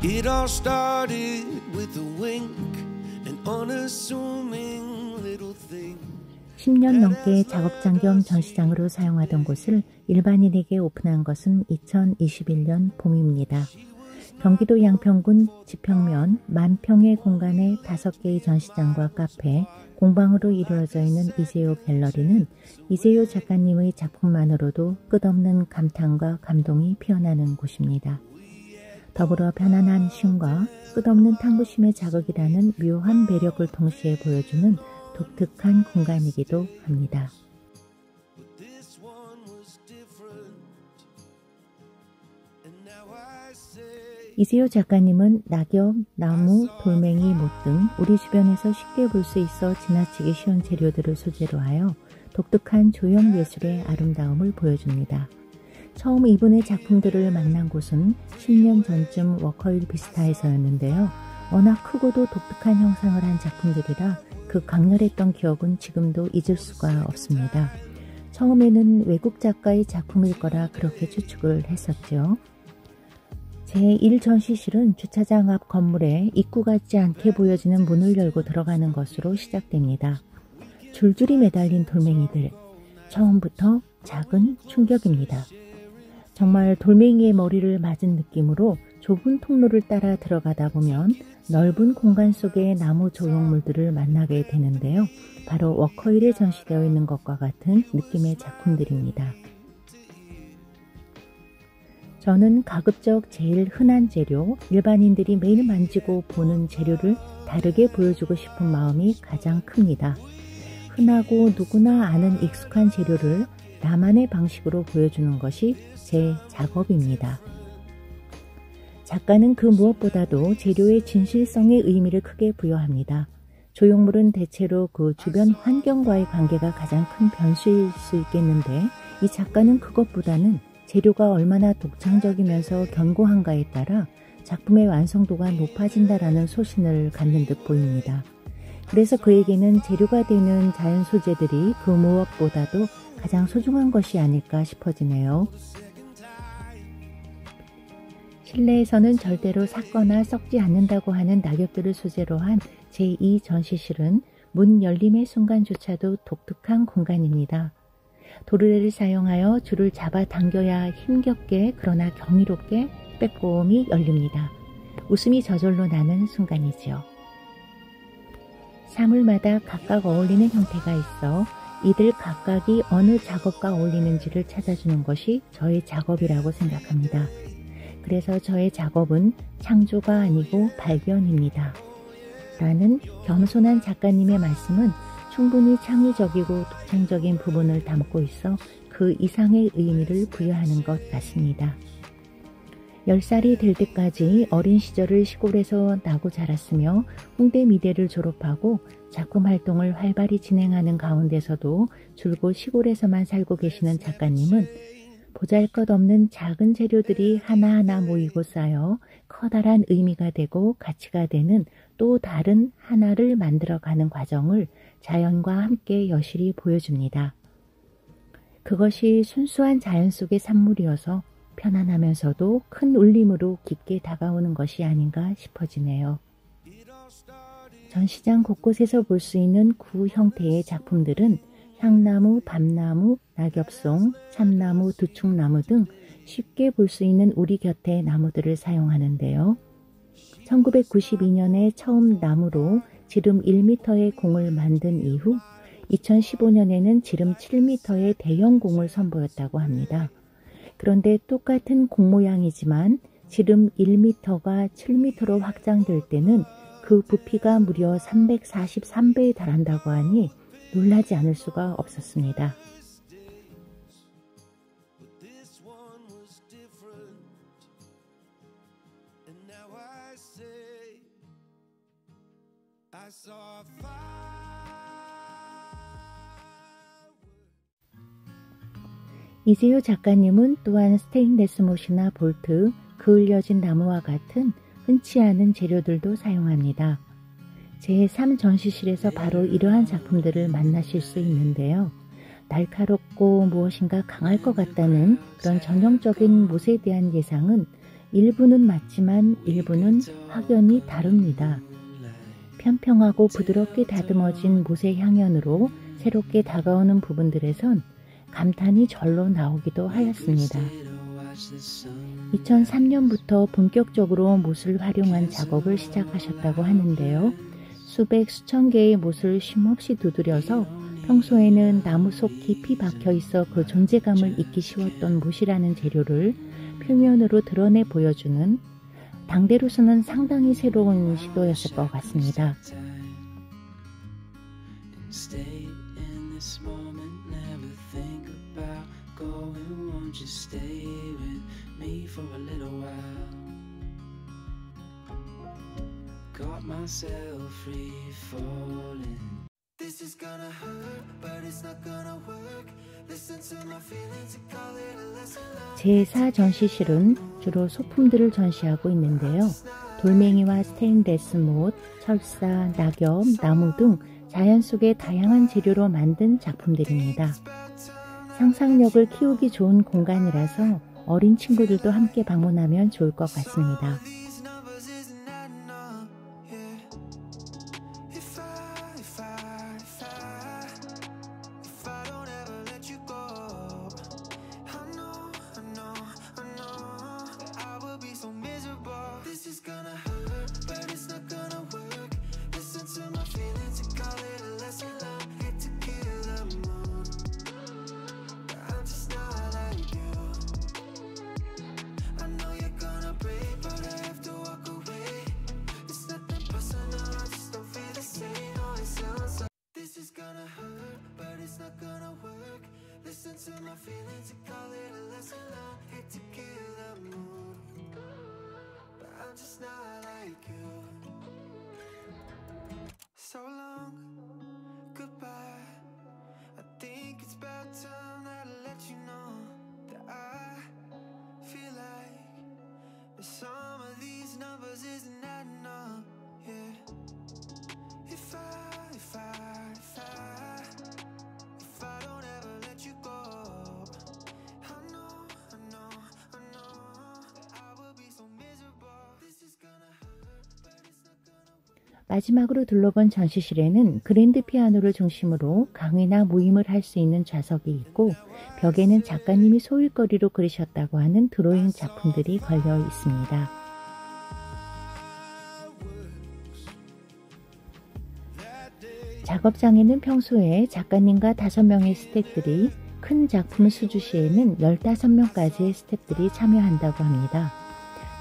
It all started with a wink, an unassuming little thing. 10년 넘게 작업장 겸 전시장으로 사용하던 곳을 일반인에게 오픈한 것은 2021년 봄입니다. 경기도 양평군 지평면 만평의 공간에 5개의 전시장과 카페, 공방으로 이루어져 있는 이재호 갤러리는 이재호 작가님의 작품만으로도 끝없는 감탄과 감동이 피어나는 곳입니다. 더불어 편안한 쉼과 끝없는 탐구심의 자극이라는 묘한 매력을 동시에 보여주는 독특한 공간이기도 합니다. 이재호 작가님은 낙엽, 나무, 돌멩이, 못 등 우리 주변에서 쉽게 볼 수 있어 지나치기 쉬운 재료들을 소재로 하여 독특한 조형 예술의 아름다움을 보여줍니다. 처음 이분의 작품들을 만난 곳은 10년 전쯤 워커힐 비스타에서였는데요. 워낙 크고도 독특한 형상을 한 작품들이라 그 강렬했던 기억은 지금도 잊을 수가 없습니다. 처음에는 외국 작가의 작품일 거라 그렇게 추측을 했었죠. 제1전시실은 주차장 앞 건물에 입구 같지 않게 보여지는 문을 열고 들어가는 것으로 시작됩니다. 줄줄이 매달린 돌멩이들, 처음부터 작은 충격입니다. 정말 돌멩이의 머리를 맞은 느낌으로 좁은 통로를 따라 들어가다 보면 넓은 공간 속의 나무 조형물들을 만나게 되는데요. 바로 워커힐에 전시되어 있는 것과 같은 느낌의 작품들입니다. 저는 가급적 제일 흔한 재료, 일반인들이 매일 만지고 보는 재료를 다르게 보여주고 싶은 마음이 가장 큽니다. 흔하고 누구나 아는 익숙한 재료를 나만의 방식으로 보여주는 것이 제 작업입니다. 작가는 그 무엇보다도 재료의 진실성에 의미를 크게 부여합니다. 조형물은 대체로 그 주변 환경과의 관계가 가장 큰 변수일 수 있겠는데 이 작가는 그것보다는 재료가 얼마나 독창적이면서 견고한가에 따라 작품의 완성도가 높아진다라는 소신을 갖는 듯 보입니다. 그래서 그에게는 재료가 되는 자연 소재들이 그 무엇보다도 가장 소중한 것이 아닐까 싶어지네요. 실내에서는 절대로 삭거나 썩지 않는다고 하는 낙엽들을 소재로 한 제2전시실은 문 열림의 순간조차도 독특한 공간입니다. 도르래를 사용하여 줄을 잡아 당겨야 힘겹게 그러나 경이롭게 빼꼼히 열립니다. 웃음이 저절로 나는 순간이지요. 사물마다 각각 어울리는 형태가 있어 이들 각각이 어느 작업과 어울리는지를 찾아주는 것이 저의 작업이라고 생각합니다. 그래서 저의 작업은 창조가 아니고 발견입니다. 라는 겸손한 작가님의 말씀은 충분히 창의적이고 독창적인 부분을 담고 있어 그 이상의 의미를 부여하는 것 같습니다. 10살이 될 때까지 어린 시절을 시골에서 나고 자랐으며 홍대 미대를 졸업하고 작품 활동을 활발히 진행하는 가운데서도 줄곧 시골에서만 살고 계시는 작가님은 보잘것없는 작은 재료들이 하나하나 모이고 쌓여 커다란 의미가 되고 가치가 되는 또 다른 하나를 만들어가는 과정을 자연과 함께 여실히 보여줍니다. 그것이 순수한 자연 속의 산물이어서 편안하면서도 큰 울림으로 깊게 다가오는 것이 아닌가 싶어지네요. 전시장 곳곳에서 볼 수 있는 구 형태의 작품들은 향나무, 밤나무, 낙엽송, 참나무, 두충나무 등 쉽게 볼 수 있는 우리 곁의 나무들을 사용하는데요. 1992년에 처음 나무로 지름 1m의 공을 만든 이후 2015년에는 지름 7m의 대형 공을 선보였다고 합니다. 그런데 똑같은 공 모양이지만 지름 1m가 7m로 확장될 때는 그 부피가 무려 343배에 달한다고 하니 놀라지 않을 수가 없었습니다. 이재호 작가님은 또한 스테인레스 못이나 볼트, 그을려진 나무와 같은 흔치 않은 재료들도 사용합니다. 제3전시실에서 바로 이러한 작품들을 만나실 수 있는데요. 날카롭고 무엇인가 강할 것 같다는 그런 전형적인 못에 대한 예상은 일부는 맞지만 일부는 확연히 다릅니다. 평평하고 부드럽게 다듬어진 못의 향연으로 새롭게 다가오는 부분들에선 감탄이 절로 나오기도 하였습니다. 2003년부터 본격적으로 못을 활용한 작업을 시작하셨다고 하는데요. 수백 수천 개의 못을 쉼없이 두드려서 평소에는 나무 속 깊이 박혀 있어 그 존재감을 잊기 쉬웠던 못이라는 재료를 표면으로 드러내 보여주는 당대로서는 상당히 새로운 시도였을 것 같습니다. This is gonna hurt, but it's not gonna work. Listen to my feelings and call it a lesson learned. 제4 전시실은 주로 소품들을 전시하고 있는데요. 돌멩이와 스테인레스 못, 철사, 낙엽, 나무 등 자연 속의 다양한 재료로 만든 작품들입니다. 상상력을 키우기 좋은 공간이라서 어린 친구들도 함께 방문하면 좋을 것 같습니다. Listen to my feelings and call it a lesson learned. Hate to kill the mood, but I'm just not like you. So long, goodbye. I think it's about time that I let you know that I feel like the sum of these numbers isn't adding up. Yeah. If I don't ever let you go, I know that I will be so miserable. This is gonna hurt, but it's not gonna work. 마지막으로 둘러본 전시실에는 그랜드 피아노를 중심으로 강의나 모임을 할 수 있는 좌석이 있고 벽에는 작가님이 소일거리로 그리셨다고 하는 드로잉 작품들이 걸려 있습니다. 작업장에는 평소에 작가님과 5명의 스태프들이, 큰 작품 수주 시에는 15명까지의 스태프들이 참여한다고 합니다.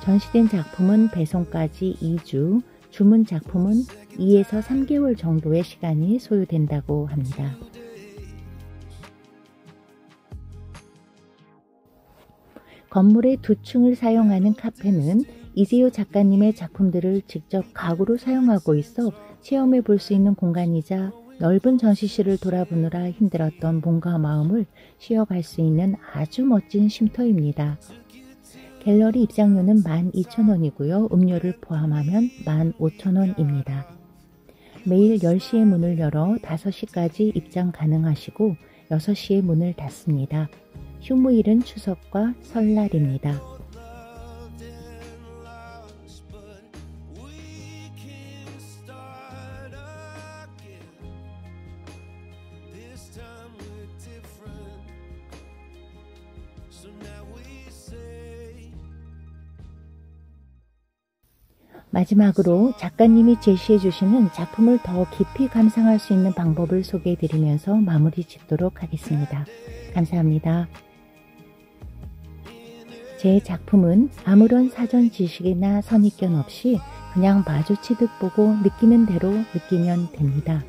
전시된 작품은 배송까지 2주, 주문 작품은 2에서 3개월 정도의 시간이 소요된다고 합니다. 건물의 2층을 사용하는 카페는 이재호 작가님의 작품들을 직접 가구로 사용하고 있어 체험해 볼 수 있는 공간이자 넓은 전시실을 돌아보느라 힘들었던 몸과 마음을 쉬어갈 수 있는 아주 멋진 쉼터입니다. 갤러리 입장료는 12,000원이고요. 음료를 포함하면 15,000원입니다. 매일 10시에 문을 열어 5시까지 입장 가능하시고 6시에 문을 닫습니다. 휴무일은 추석과 설날입니다. 마지막으로 작가님이 제시해 주시는 작품을 더 깊이 감상할 수 있는 방법을 소개해 드리면서 마무리 짓도록 하겠습니다. 감사합니다. 제 작품은 아무런 사전 지식이나 선입견 없이 그냥 마주치듯 보고 느끼는 대로 느끼면 됩니다.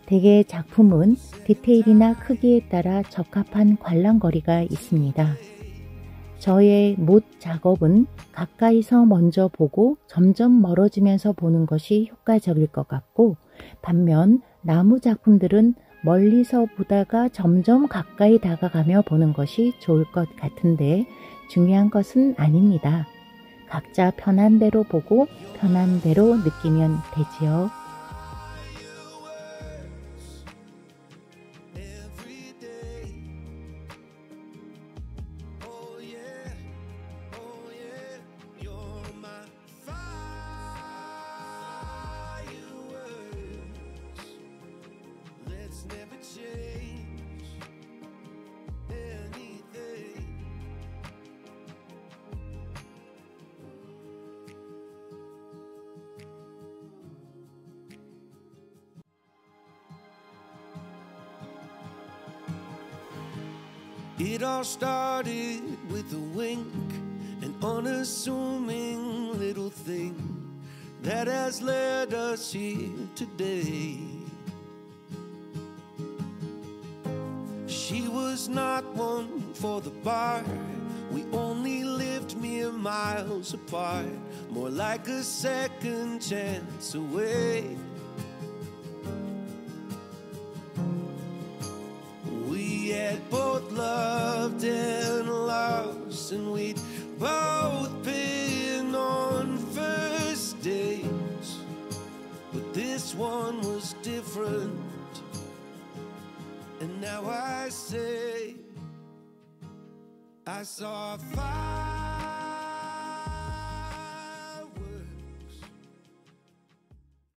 대개 작품은 디테일이나 크기에 따라 적합한 관람거리가 있습니다. 저의 못 작업은 가까이서 먼저 보고 점점 멀어지면서 보는 것이 효과적일 것 같고, 반면 나무 작품들은 멀리서 보다가 점점 가까이 다가가며 보는 것이 좋을 것 같은데 중요한 것은 아닙니다. 각자 편한 대로 보고 편한 대로 느끼면 되지요. It all started with a wink, an unassuming little thing that has led us here today. She was not one for the bar. We only lived mere miles apart, more like a second chance away. We had both loved and lost, and we'd both been on first dates, but this one was different. And now I say, I saw fire.